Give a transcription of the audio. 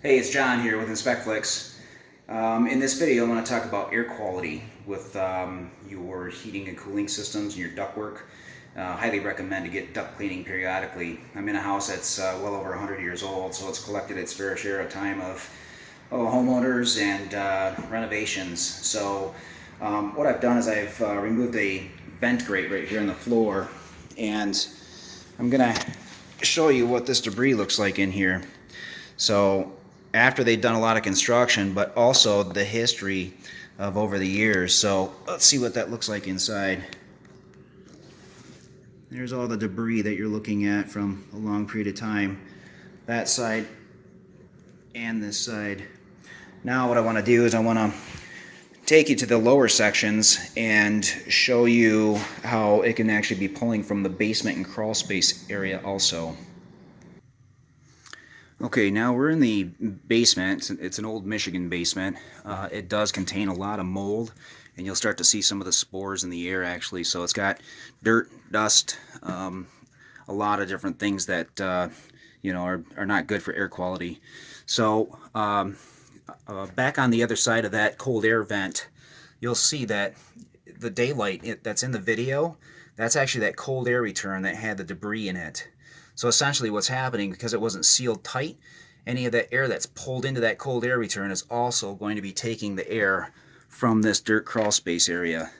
Hey, it's John here with InspectFlix. In this video, I'm going to talk about air quality with your heating and cooling systems and your ductwork. Highly recommend to get duct cleaning periodically. I'm in a house that's well over 100 years old, so it's collected its fair share of time of homeowners and renovations. So what I've done is I've removed a vent grate right here on the floor, and I'm going to show you what this debris looks like in here. So after they've done a lot of construction, but also the history of over the years. So let's see what that looks like inside. There's all the debris that you're looking at from a long period of time. That side and this side. Now what I want to do is I want to take you to the lower sections and show you how it can actually be pulling from the basement and crawl space area also. Okay, now we're in the basement. It's an old Michigan basement. It does contain a lot of mold, and you'll start to see some of the spores in the air actually. So it's got dirt, dust, a lot of different things that are not good for air quality. So back on the other side of that cold air vent, you'll see that the daylight that's in the video, that's actually that cold air return that had the debris in it. So essentially what's happening, because it wasn't sealed tight, any of that air that's pulled into that cold air return is also going to be taking the air from this dirt crawl space area.